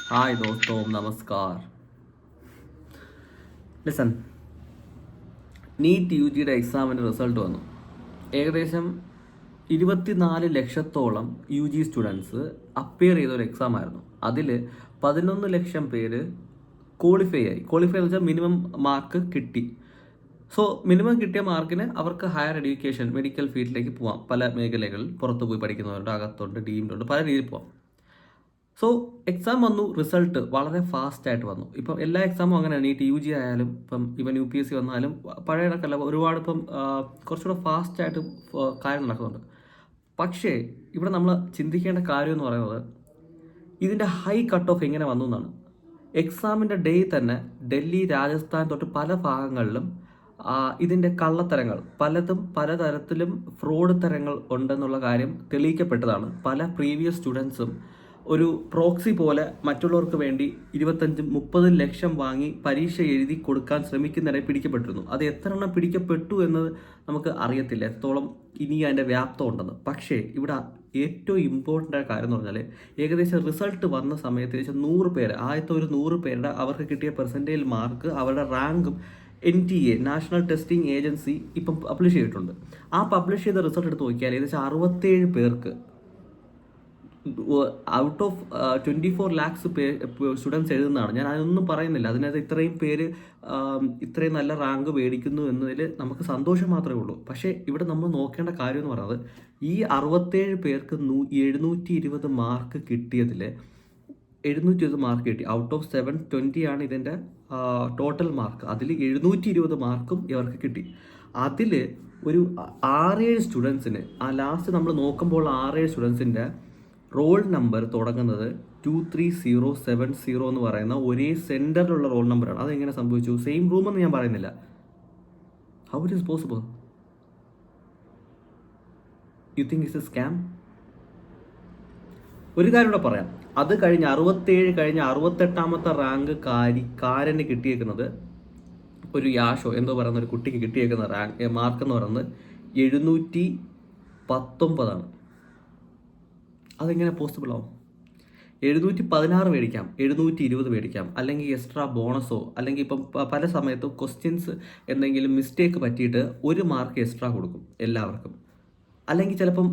Hi ദോസ്തോ, നമസ്കാർ. Listen, NEET UGയുടെ എക്സാമിൻ്റെ result വന്നു. ഏകദേശം 24 ലക്ഷത്തോളം UG സ്റ്റുഡൻസ് അപ്പിയർ ചെയ്തൊരു എക്സാം ആയിരുന്നു. അതിൽ 11 ലക്ഷം പേര് ക്വാളിഫൈ ആയി. ക്വാളിഫൈ എന്ന് വെച്ചാൽ മിനിമം മാർക്ക് കിട്ടി. സോ മിനിമം കിട്ടിയ മാർക്കിന് അവർക്ക് ഹയർ എഡ്യൂക്കേഷൻ, മെഡിക്കൽ ഫീൽഡിലേക്ക് പോവാം. പല മേഖലകളിൽ പുറത്ത് പോയി പഠിക്കുന്നവരുണ്ട്, അകത്തുണ്ട്, ഡീംഡുണ്ട്, പല രീതിയിൽ പോവാം. സോ എക്സാം വന്നു, റിസൾട്ട് വളരെ ഫാസ്റ്റ് ആയിട്ട് വന്നു. ഇപ്പം എല്ലാ എക്സാമും അങ്ങനെയാണ്. നീറ്റ് UG ആയാലും ഇപ്പം ഇവൻ UPSC വന്നാലും പഴയ കണക്കല്ല, ഒരുപാട് ഇപ്പം കുറച്ചുകൂടെ ഫാസ്റ്റായിട്ട് കാര്യം നടക്കുന്നുണ്ട്. പക്ഷേ ഇവിടെ നമ്മൾ ചിന്തിക്കേണ്ട കാര്യം എന്ന് പറയുന്നത് ഇതിൻ്റെ ഹൈ കട്ട് ഓഫ് എങ്ങനെ വന്നു എന്നാണ്. എക്സാമിൻ്റെ ഡേ തന്നെ ഡൽഹി, രാജസ്ഥാൻ തൊട്ട് പല ഭാഗങ്ങളിലും ഇതിൻ്റെ കള്ളത്തരങ്ങൾ പലതും പലതരത്തിലും ഫ്രോഡ് തരങ്ങൾ ഉണ്ടെന്നുള്ള കാര്യം തെളിയിക്കപ്പെട്ടതാണ്. പല പ്രീവിയസ് സ്റ്റുഡൻസും ഒരു പ്രോക്സി പോലെ മറ്റുള്ളവർക്ക് വേണ്ടി 25-30 ലക്ഷം വാങ്ങി പരീക്ഷ എഴുതി കൊടുക്കാൻ ശ്രമിക്കുന്നവരെ പിടിക്കപ്പെട്ടിരുന്നു. അത് എത്ര എണ്ണം പിടിക്കപ്പെട്ടു എന്നത് നമുക്ക് അറിയത്തില്ല, എത്രത്തോളം ഇനി അതിൻ്റെ വ്യാപ്തം ഉണ്ടെന്ന്. പക്ഷേ ഇവിടെ ഏറ്റവും ഇമ്പോർട്ടൻ്റ് ആയ കാര്യം എന്ന് പറഞ്ഞാൽ ഏകദേശം റിസൾട്ട് വന്ന സമയത്ത് ഏകദേശം 100 പേര്, ആദ്യത്തെ ഒരു 100 പേരുടെ അവർക്ക് കിട്ടിയ പെർസെൻറ്റേജ് മാർക്ക്, അവരുടെ റാങ്കും NTA നാഷണൽ ടെസ്റ്റിംഗ് ഏജൻസി ഇപ്പം പബ്ലിഷ് ചെയ്തിട്ടുണ്ട്. ആ പബ്ലിഷ് ചെയ്ത റിസൾട്ട് എടുത്ത് നോക്കിയാൽ ഏകദേശം 67 പേർക്ക് ഔട്ട് ഓഫ് 24 ലാക്സ് സ്റ്റുഡൻസ് എഴുതുന്നതാണ്. ഞാൻ അതൊന്നും പറയുന്നില്ല. അതിനകത്ത് ഇത്രയും പേര് ഇത്രയും നല്ല റാങ്ക് മേടിക്കുന്നു എന്നതിൽ നമുക്ക് സന്തോഷം മാത്രമേ ഉള്ളൂ. പക്ഷേ ഇവിടെ നമ്മൾ നോക്കേണ്ട കാര്യം എന്ന് പറയുന്നത് ഈ 67 പേർക്ക് 720 മാർക്ക് കിട്ടിയതിൽ 720 മാർക്ക് കിട്ടി. ഔട്ട് ഓഫ് 720 ആണ് ഇതിൻ്റെ ടോട്ടൽ മാർക്ക്. അതിൽ 720 മാർക്കും ഇവർക്ക് കിട്ടി. അതിൽ ഒരു 6-7 സ്റ്റുഡൻസിന് ലാസ്റ്റ് നമ്മൾ നോക്കുമ്പോൾ 6-7 സ്റ്റുഡൻസിൻ്റെ റോൾ നമ്പർ തുടങ്ങുന്നത് 23070 എന്ന് പറയുന്ന ഒരേ സെൻറ്ററിലുള്ള റോൾ നമ്പറാണ്. അതെങ്ങനെ സംഭവിച്ചു? സെയിം റൂമെന്ന് ഞാൻ പറയുന്നില്ല. How it is possible? You think it's A scam? ഒരു കാര്യം കൂടെ പറയാം. അത് കഴിഞ്ഞ് 67 കഴിഞ്ഞ് 68ാമത്തെ റാങ്ക് കാരന് കിട്ടിയേക്കുന്നത് ഒരു യാഷോ എന്തോ പറയുന്ന ഒരു കുട്ടിക്ക് കിട്ടിയേക്കുന്ന മാർക്ക് എന്ന് പറയുന്നത് 719 ആണ്. അതെങ്ങനെ പോസിബിൾ ആവും? 716 മേടിക്കാം, 720 മേടിക്കാം, അല്ലെങ്കിൽ എക്സ്ട്രാ ബോണസോ, അല്ലെങ്കിൽ ഇപ്പം പല സമയത്തും ക്വസ്റ്റ്യൻസ് എന്തെങ്കിലും മിസ്റ്റേക്ക് പറ്റിയിട്ട് 1 മാർക്ക് എക്സ്ട്രാ കൊടുക്കും എല്ലാവർക്കും. അല്ലെങ്കിൽ ചിലപ്പം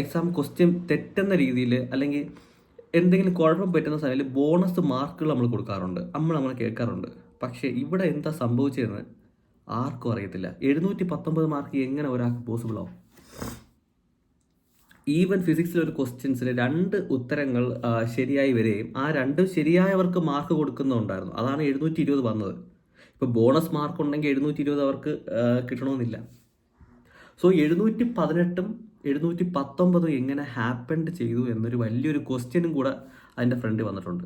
എക്സാം ക്വസ്റ്റ്യൻ തെറ്റുന്ന രീതിയിൽ അല്ലെങ്കിൽ എന്തെങ്കിലും കുഴപ്പം പറ്റുന്ന സമയത്ത് ബോണസ് മാർക്കുകൾ നമ്മൾ കൊടുക്കാറുണ്ട്, നമ്മൾ കേൾക്കാറുണ്ട്. പക്ഷേ ഇവിടെ എന്താ സംഭവിച്ചതെന്ന് ആർക്കും അറിയത്തില്ല. 719 മാർക്ക് എങ്ങനെ ഒരാൾക്ക് പോസിബിൾ ആവും? ഈവൻ ഫിസിക്സിലെ ഒരു ക്വസ്റ്റ്യൻസിൽ 2 ഉത്തരങ്ങൾ ശരിയായി വരികയും ആ 2 ശരിയായവർക്ക് മാർക്ക് കൊടുക്കുന്നുണ്ടായിരുന്നു. അതാണ് 720 വന്നത്. ഇപ്പോൾ ബോണസ് മാർക്ക് ഉണ്ടെങ്കിൽ 720 അവർക്ക് കിട്ടണമെന്നില്ല. സോ 718ഉം 719ഉം എങ്ങനെ ഹാപ്പൻഡ് ചെയ്തു എന്നൊരു വലിയൊരു ക്വസ്റ്റ്യനും കൂടെ അതിൻ്റെ ഫ്രണ്ട് വന്നിട്ടുണ്ട്.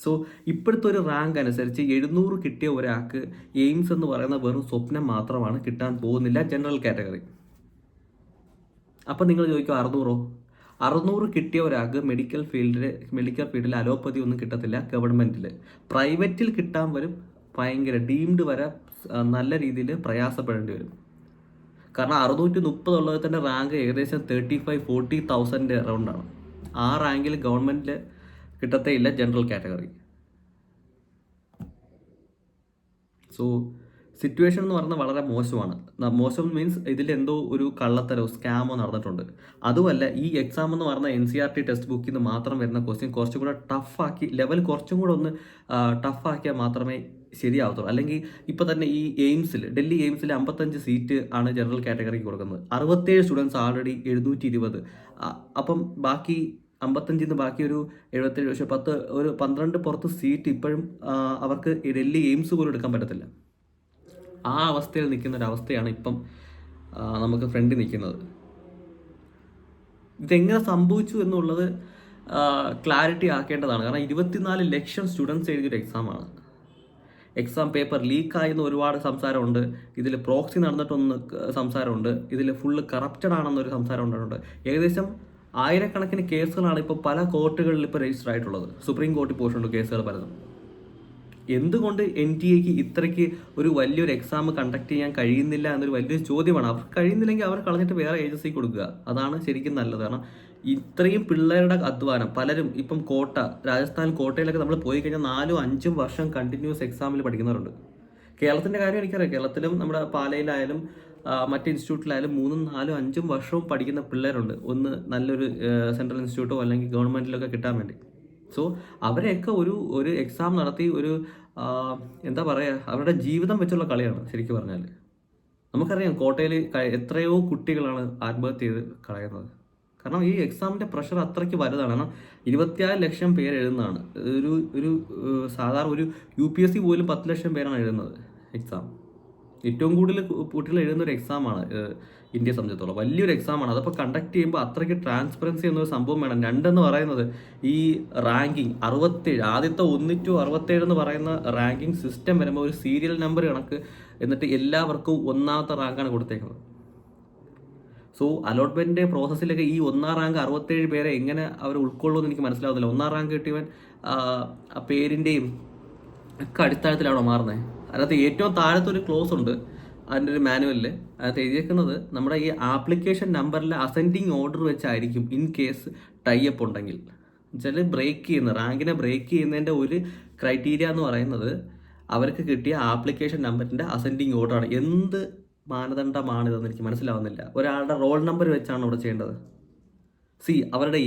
സോ ഇപ്പോഴത്തെ ഒരു റാങ്ക് അനുസരിച്ച് 700 കിട്ടിയ ഒരാൾക്ക് എയിംസ് എന്ന് പറയുന്ന വെറും സ്വപ്നം മാത്രമാണ്, കിട്ടാൻ പോകുന്നില്ല ജനറൽ കാറ്റഗറി. അപ്പം നിങ്ങൾ ചോദിക്കും 600 കിട്ടിയ ഒരാൾക്ക് മെഡിക്കൽ ഫീൽഡിൽ അലോപ്പതി ഒന്നും കിട്ടത്തില്ല. ഗവൺമെൻറ്റിൽ, പ്രൈവറ്റിൽ കിട്ടാൻ വരും ഭയങ്കര ഡീംഡ് വരെ നല്ല രീതിയിൽ പ്രയാസപ്പെടേണ്ടി വരും. കാരണം 630 ഉള്ളത് തന്നെ റാങ്ക് ഏകദേശം 35-40,000 അറൗണ്ടാണ്. ആ റാങ്കിൽ ഗവൺമെൻറ്റിൽ കിട്ടത്തേ ഇല്ല ജനറൽ കാറ്റഗറി. സോ സിറ്റുവേഷൻ എന്ന് പറയുന്നത് വളരെ മോശമാണ്. മോശം മീൻസ് ഇതിലെന്തോ ഒരു കള്ളത്തരോ സ്കാമോ നടന്നിട്ടുണ്ട്. അതുമല്ല, ഈ എക്സാം എന്ന് പറയുന്ന NCERT ടെക്സ്റ്റ് ബുക്കിൽ നിന്ന് മാത്രം വരുന്ന ക്വസ്റ്റ്യൻ കുറച്ചും കൂടെ ടഫാക്കി, ലെവൽ കുറച്ചും കൂടെ ഒന്ന് ടഫാക്കിയാൽ മാത്രമേ ശരിയാവത്തുള്ളൂ. അല്ലെങ്കിൽ ഇപ്പോൾ തന്നെ ഈ ഡൽഹി എയിംസിൽ 55 സീറ്റ് ആണ് ജനറൽ കാറ്റഗറിക്ക് കൊടുക്കുന്നത്. 67 സ്റ്റുഡൻസ് ആൾറെഡി 720. അപ്പം ബാക്കി 55 ബാക്കി ഒരു 77, പക്ഷേ 12 പുറത്ത് സീറ്റ് ഇപ്പോഴും അവർക്ക് ഡൽഹി എയിംസ് പോലും എടുക്കാൻ പറ്റത്തില്ല. ആ അവസ്ഥയിൽ നിൽക്കുന്ന ഒരവസ്ഥയാണ് ഇപ്പം നമുക്ക് ഫ്രണ്ടിൽ നിൽക്കുന്നത്. ഇതെങ്ങനെ സംഭവിച്ചു എന്നുള്ളത് ക്ലാരിറ്റി ആക്കേണ്ടതാണ്. കാരണം 24 ലക്ഷം സ്റ്റുഡൻസ് എഴുതിയൊരു എക്സാമാണ്. എക്സാം പേപ്പർ ലീക്കായെന്ന് ഒരുപാട് സംസാരമുണ്ട്. ഇതിൽ പ്രോക്സി നടന്നിട്ടൊന്ന് സംസാരമുണ്ട്. ഇതിൽ ഫുള്ള് കറപ്റ്റഡ് ആണെന്നൊരു സംസാരം ഉണ്ടായിട്ടുണ്ട്. ഏകദേശം 1000കണക്കിന് കേസുകളാണ് ഇപ്പോൾ പല കോർട്ടുകളിൽ ഇപ്പോൾ രജിസ്റ്റർ ആയിട്ടുള്ളത്. സുപ്രീം കോർട്ടിൽ പോയിട്ടുണ്ട് കേസുകൾ പലതും. എന്തുകൊണ്ട് NTA ഇത്രയ്ക്ക് ഒരു വലിയൊരു എക്സാം കണ്ടക്ട് ചെയ്യാൻ കഴിയുന്നില്ല എന്നൊരു വലിയൊരു ചോദ്യമാണ്. അവർക്ക് കഴിയുന്നില്ലെങ്കിൽ അവർ കളഞ്ഞിട്ട് വേറെ ഏജൻസിക്ക് കൊടുക്കുക. അതാണ് ശരിക്കും നല്ലത്. കാരണം ഇത്രയും പിള്ളേരുടെ അധ്വാനം, പലരും ഇപ്പം രാജസ്ഥാൻ കോട്ടയിലൊക്കെ നമ്മൾ പോയി കഴിഞ്ഞാൽ 4-5 വർഷം കണ്ടിന്യൂസ് എക്സാമിൽ പഠിക്കുന്നവരുണ്ട്. കേരളത്തിൻ്റെ കാര്യം എനിക്കറിയാം. കേരളത്തിലും നമ്മുടെ പാലയിലായാലും മറ്റ് ഇൻസ്റ്റിറ്റ്യൂട്ടിലായാലും 3-4-5 വർഷവും പഠിക്കുന്ന പിള്ളേരുണ്ട്, ഒന്ന് നല്ലൊരു സെൻട്രൽ ഇൻസ്റ്റിറ്റ്യൂട്ടോ അല്ലെങ്കിൽ ഗവൺമെൻറ്റിലൊക്കെ കിട്ടാൻ വേണ്ടി. സോ അവരെയൊക്കെ ഒരു എക്സാം നടത്തി എന്താ പറയുക, അവരുടെ ജീവിതം വെച്ചുള്ള കളിയാണ് ശരിക്കും പറഞ്ഞാൽ. നമുക്കറിയാം കോട്ടയിൽ എത്രയോ കുട്ടികളാണ് ആത്മഹത്യ ചെയ്ത് കളയുന്നത്. കാരണം ഈ എക്സാമിൻ്റെ പ്രഷർ അത്രയ്ക്ക് വലുതാണ്. കാരണം 24 ലക്ഷം പേര് എഴുതുന്നതാണ്. ഒരു സാധാരണ ഒരു UPSC പോലും 10 ലക്ഷം പേരാണ് എഴുതുന്നത് എക്സാം. ഏറ്റവും കൂടുതൽ കുട്ടികൾ എഴുതുന്ന ഒരു എക്സാമാണ് ഇന്ത്യയെ സംബന്ധിച്ചിടത്തോളം. വലിയൊരു എക്സാമാണ്. അതപ്പോൾ കണ്ടക്ട് ചെയ്യുമ്പോൾ അത്രയ്ക്ക് ട്രാൻസ്പെറൻസി എന്നൊരു സംഭവം വേണം. രണ്ടെന്ന് പറയുന്നത് ഈ റാങ്കിങ് 67, ആദ്യത്തെ 1 to 67 എന്ന് പറയുന്ന റാങ്കിങ് സിസ്റ്റം വരുമ്പോൾ ഒരു സീരിയൽ നമ്പർ കണക്ക്, എന്നിട്ട് എല്ലാവർക്കും 1ാമത്തെ റാങ്കാണ് കൊടുത്തേക്കുന്നത്. സോ അലോട്ട്മെൻറ്റ് പ്രോസസ്സിലൊക്കെ ഈ 1ാം റാങ്ക് 67 പേരെ എങ്ങനെ അവർ ഉൾക്കൊള്ളുമെന്ന് എനിക്ക് മനസ്സിലാവുന്നില്ല. 1ാം റാങ്ക് കിട്ടിയവൻ ആ പേരിൻ്റെയും ഒക്കെ അടിസ്ഥാനത്തിലാണോ മാറുന്നത്? അതിനകത്ത് ഏറ്റവും താഴത്തൊരു ക്ലോസ് ഉണ്ട് അതിൻ്റെ ഒരു മാനുവലിൽ. അതിനകത്ത് എഴുതിയേക്കുന്നത് നമ്മുടെ ഈ ആപ്ലിക്കേഷൻ നമ്പറിലെ അസെൻഡിങ് ഓർഡർ വെച്ചായിരിക്കും ഇൻ കേസ് ടൈപ്പ് ഉണ്ടെങ്കിൽ. എന്നുവെച്ചാൽ റാങ്കിനെ ബ്രേക്ക് ചെയ്യുന്നതിൻ്റെ ഒരു ക്രൈറ്റീരിയ എന്ന് പറയുന്നത് അവർക്ക് കിട്ടിയ ആപ്ലിക്കേഷൻ നമ്പറിൻ്റെ അസെൻഡിങ് ഓർഡറാണ്. എന്ത് മാനദണ്ഡമാണിതെന്ന് എനിക്ക് മനസ്സിലാവുന്നില്ല. ഒരാളുടെ റോൾ നമ്പർ വെച്ചാണ് ഇവിടെ ചെയ്യേണ്ടത്. അവരുടെ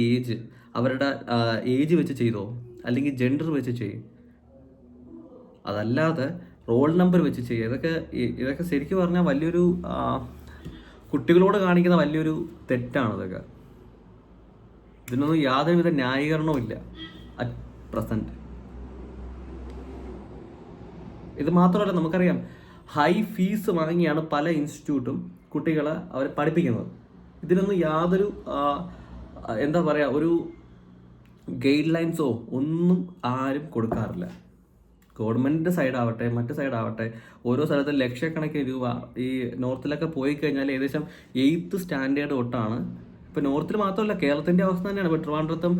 ഏജ് വെച്ച് ചെയ്തോ, അല്ലെങ്കിൽ ജെൻഡർ വെച്ച് ചെയ്യും. അതല്ലാതെ റോൾ നമ്പർ വെച്ച് ചെയ്യുക, ഇതൊക്കെ ശരിക്കും പറഞ്ഞാൽ വലിയൊരു കുട്ടികളോട് കാണിക്കുന്ന വലിയൊരു തെറ്റാണ് ഇതൊക്കെ. ഇതിനൊന്നും യാതൊരുവിധ ന്യായീകരണവും ഇല്ല അറ്റ് പ്രസന്റ്. ഇത് മാത്രമല്ല, നമുക്കറിയാം ഹൈ ഫീസ് വാങ്ങിയാണ് പല ഇൻസ്റ്റിറ്റ്യൂട്ടും കുട്ടികളെ അവർ പഠിപ്പിക്കുന്നത്. ഇതിനൊന്നും യാതൊരു എന്താ പറയുക, ഒരു ഗൈഡ് ലൈൻസോ ഒന്നും ആരും കൊടുക്കാറില്ല. ഗവൺമെൻറ്റിൻ്റെ സൈഡാവട്ടെ മറ്റ് സൈഡാവട്ടെ, ഓരോ സ്ഥലത്തും ലക്ഷക്കണക്കിന് രൂപ. ഈ നോർത്തിലൊക്കെ പോയി കഴിഞ്ഞാൽ ഏകദേശം 8th സ്റ്റാൻഡേർഡ് തൊട്ടാണ്. ഇപ്പോൾ നോർത്തിൽ മാത്രമല്ല, കേരളത്തിൻ്റെ അവസ്ഥ തന്നെയാണ്. ഇപ്പോൾ ട്രിവാൻഡ്രത്തും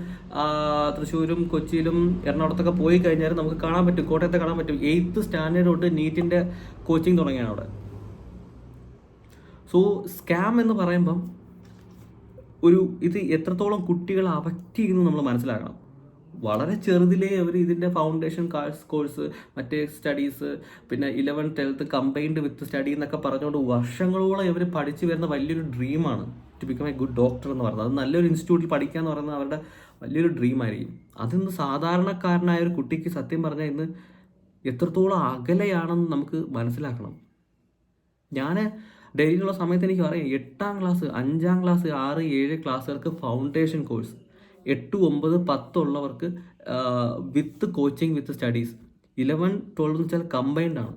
തൃശ്ശൂരും കൊച്ചിയിലും എറണാകുളത്തൊക്കെ പോയി കഴിഞ്ഞാൽ നമുക്ക് കാണാൻ പറ്റും, കോട്ടയത്തെ കാണാൻ പറ്റും, 8th സ്റ്റാൻഡേർഡ് തൊട്ട് നീറ്റിൻ്റെ കോച്ചിങ് തുടങ്ങിയാണ് അവിടെ. സോ സ്കാം എന്ന് പറയുമ്പം ഇത് എത്രത്തോളം കുട്ടികളെ അഫക്റ്റ് ചെയ്യുന്നു നമ്മൾ മനസ്സിലാക്കണം. വളരെ ചെറുതിലേ അവർ ഇതിൻ്റെ ഫൗണ്ടേഷൻ കോഴ്സ്, മറ്റേ സ്റ്റഡീസ്, പിന്നെ 11th 12th കമ്പൈൻഡ് വിത്ത് സ്റ്റഡി എന്നൊക്കെ പറഞ്ഞുകൊണ്ട് വർഷങ്ങളോളം ഇവർ പഠിച്ചു വരുന്ന വലിയൊരു ഡ്രീമാണ് to become a good doctor എന്ന് പറയുന്നത്. അത് നല്ലൊരു ഇൻസ്റ്റിറ്റ്യൂട്ടിൽ പഠിക്കുക എന്ന് പറയുന്നത് അവരുടെ വലിയൊരു ഡ്രീമായിരിക്കും. അതിന്ന് സാധാരണക്കാരനായ ഒരു കുട്ടിക്ക് സത്യം പറഞ്ഞാൽ ഇന്ന് എത്രത്തോളം അകലെയാണെന്ന് നമുക്ക് മനസ്സിലാക്കണം. ഞാൻ ഡെയിലിയുള്ള സമയത്ത് എനിക്ക് പറയാം, 8ാം ക്ലാസ് 5ാം ക്ലാസ് 6, 7 ക്ലാസ്സുകൾക്ക് ഫൗണ്ടേഷൻ കോഴ്സ്, 8, 9, 10 ഉള്ളവർക്ക് വിത്ത് കോച്ചിങ് വിത്ത് സ്റ്റഡീസ്, 11, 12 എന്ന് വെച്ചാൽ കമ്പൈൻഡ് ആണ്.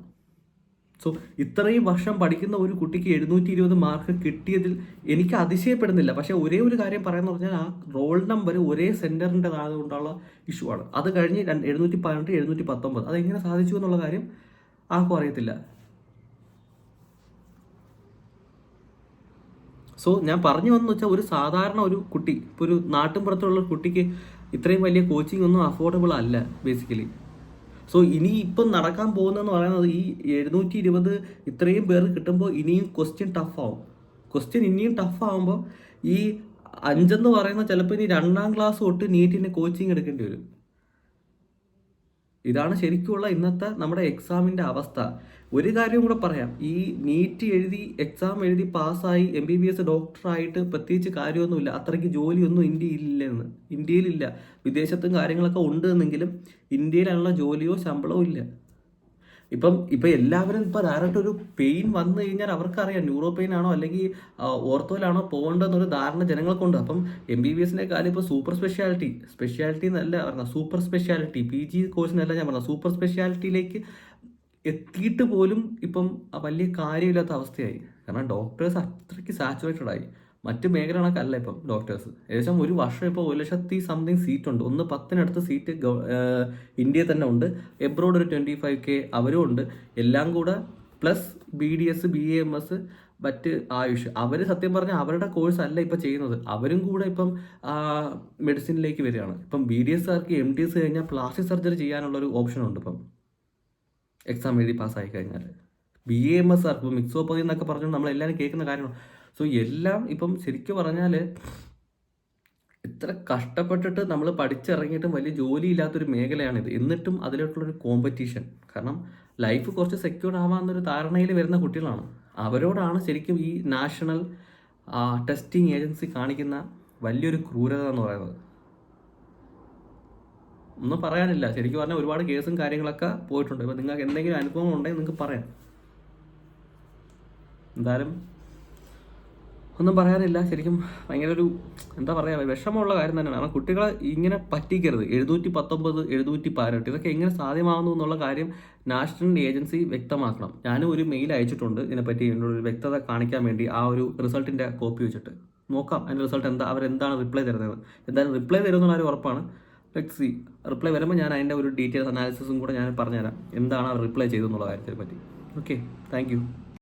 സോ ഇത്രയും വർഷം പഠിക്കുന്ന ഒരു കുട്ടിക്ക് 720 മാർക്ക് കിട്ടിയതിൽ എനിക്ക് അതിശയപ്പെടുന്നില്ല. പക്ഷേ ഒരേ ഒരു കാര്യം പറയാമെന്ന് പറഞ്ഞാൽ, ആ റോൾ നമ്പർ ഒരേ സെൻറ്ററിൻ്റെ ആയതുകൊണ്ടുള്ള ഇഷ്യൂ ആണ്. അത് കഴിഞ്ഞ് 718, 719 അതെങ്ങനെ സാധിച്ചു എന്നുള്ള കാര്യം ആർക്കും അറിയത്തില്ല. സോ ഞാൻ പറഞ്ഞു വന്നു വെച്ചാൽ, ഒരു സാധാരണ ഒരു കുട്ടി, ഇപ്പോൾ ഒരു നാട്ടിൻപുറത്തുള്ള കുട്ടിക്ക് ഇത്രയും വലിയ കോച്ചിങ് ഒന്നും അഫോർഡബിൾ അല്ല ബേസിക്കലി. സോ ഇനി ഇപ്പം നടക്കാൻ പോകുന്നതെന്ന് പറയുന്നത്, ഈ 720 ഇത്രയും പേർക്ക് കിട്ടുമ്പോൾ ഇനിയും ക്വസ്റ്റ്യൻ ടഫാവും. ഇനിയും ടഫാവുമ്പോൾ ഈ 5 പറയുന്ന ചിലപ്പോൾ ഇനി 2ാം ക്ലാസ് തൊട്ട് നീറ്റിൻ്റെ കോച്ചിങ് എടുക്കേണ്ടി വരും. ഇതാണ് ശരിക്കുള്ള ഇന്നത്തെ നമ്മുടെ എക്സാമിൻ്റെ അവസ്ഥ. ഒരു കാര്യം കൂടെ പറയാം, ഈ നീറ്റ് എഴുതി എക്സാം എഴുതി പാസ്സായി MBBS ഡോക്ടറായിട്ട് പ്രത്യേകിച്ച് കാര്യമൊന്നുമില്ല. അത്രയ്ക്ക് ജോലിയൊന്നും ഇന്ത്യയിലില്ല. വിദേശത്തും കാര്യങ്ങളൊക്കെ ഉണ്ട് എന്നെങ്കിലും ഇന്ത്യയിലുള്ള ജോലിയോ ശമ്പളമോ ഇല്ല. ഇപ്പം എല്ലാവരും ഡയറക്റ്റ് ഒരു പെയിൻ വന്നു കഴിഞ്ഞാൽ അവർക്കറിയാം ന്യൂറോ പെയിൻ ആണോ അല്ലെങ്കിൽ ഓർത്തോയിലാണോ പോകേണ്ടതെന്നൊരു ധാരണ ജനങ്ങൾക്കുണ്ട്. അപ്പം MBBSനെ കാര്യം ഇപ്പോൾ സ്പെഷ്യാലിറ്റി എന്നല്ല പറഞ്ഞത്, സൂപ്പർ സ്പെഷ്യാലിറ്റി PG കോഴ്സിനല്ല ഞാൻ പറഞ്ഞത്, സൂപ്പർ സ്പെഷ്യാലിറ്റിയിലേക്ക് എത്തിയിട്ട് പോലും ഇപ്പം വലിയ കാര്യമില്ലാത്ത അവസ്ഥയായി. കാരണം ഡോക്ടേഴ്സ് അത്രയ്ക്ക് സാച്ചുറേറ്റഡ് ആയി. മറ്റ് മേഖലകളൊക്കെ ഇപ്പം ഡോക്ടേഴ്സ് ഏകദേശം ഒരു വർഷം ഇപ്പോൾ 1,00,000 സംതിങ് സീറ്റ് ഉണ്ട്. 10-ന് സീറ്റ് ഇന്ത്യയിൽ തന്നെ ഉണ്ട്. എബ്രോഡ് ഒരു 25K അവരും ഉണ്ട്. എല്ലാം കൂടെ പ്ലസ് BDS, BAMS, മറ്റ് ആയുഷ്, അവർ സത്യം പറഞ്ഞാൽ അവരുടെ കോഴ്സ് അല്ല ഇപ്പം ചെയ്യുന്നത്. അവരും കൂടെ ഇപ്പം മെഡിസിനിലേക്ക് വരികയാണ്. ഇപ്പം BDSകാർക്ക് MDS കഴിഞ്ഞാൽ പ്ലാസ്റ്റിക് സർജറി ചെയ്യാനുള്ളൊരു ഓപ്ഷനുണ്ട് ഇപ്പം എക്സാം എഴുതി പാസ്സായി കഴിഞ്ഞാൽ. BAMSകാർക്ക് ഇപ്പം മിക്സോപ്പതി എന്നൊക്കെ പറഞ്ഞുകൊണ്ട് നമ്മളെല്ലാവരും കേൾക്കുന്ന കാര്യമാണ്. സോ എല്ലാം ഇപ്പം ശരിക്കും പറഞ്ഞാൽ ഇത്ര കഷ്ടപ്പെട്ടിട്ട് നമ്മൾ പഠിച്ചിറങ്ങിയിട്ടും വലിയ ജോലിയില്ലാത്തൊരു മേഖലയാണിത്. എന്നിട്ടും അതിലോട്ടുള്ളൊരു കോമ്പറ്റീഷൻ. കാരണം ലൈഫ് കുറച്ച് സെക്യൂർഡ് ആവാമെന്നൊരു ധാരണയിൽ വരുന്ന കുട്ടികളാണ്. അവരോടാണ് ശരിക്കും ഈ നാഷണൽ ടെസ്റ്റിംഗ് ഏജൻസി കാണിക്കുന്ന വലിയൊരു ക്രൂരത എന്ന് പറയുന്നത്. ഒന്നും പറയാനില്ല. ശരിക്കും പറഞ്ഞാൽ ഒരുപാട് കേസും കാര്യങ്ങളൊക്കെ പോയിട്ടുണ്ട്. ഇപ്പോൾ നിങ്ങൾക്ക് എന്തെങ്കിലും അനുഭവം ഉണ്ടെങ്കിൽ നിങ്ങൾക്ക് പറയാം. എന്തായാലും ഒന്നും പറയാനില്ല. ശരിക്കും ഭയങ്കര ഒരു എന്താ പറയുക, വിഷമമുള്ള കാര്യം തന്നെയാണ്. കാരണം കുട്ടികളെ ഇങ്ങനെ പറ്റിക്കരുത്. 719, 718 ഇതൊക്കെ എങ്ങനെ സാധ്യമാകുന്നു എന്നുള്ള കാര്യം നാഷണൽ ഏജൻസി വ്യക്തമാക്കണം. ഞാനും ഒരു മെയിൽ അയച്ചിട്ടുണ്ട് ഇതിനെപ്പറ്റി, എന്നോട് വ്യക്തത കാണിക്കാൻ വേണ്ടി. ആ ഒരു റിസൾട്ടിൻ്റെ കോപ്പി വെച്ചിട്ട് നോക്കാം അതിൻ്റെ റിസൾട്ട് എന്താ, അവരെന്താണ് റിപ്ലൈ തരുന്നത്. എന്തായാലും റിപ്ലൈ തരുമെന്നുള്ള ഒരു ഉറപ്പാണ്. Let's see. റിപ്ലൈ വരുമ്പോൾ ഞാൻ അതിൻ്റെ ഒരു ഡീറ്റെയിൽസ് അനാലിസിസും കൂടെ ഞാൻ പറഞ്ഞുതരാം, എന്താണ് അവർ റിപ്ലൈ ചെയ്തെന്നുള്ള കാര്യത്തെ പറ്റി. Okay, thank you.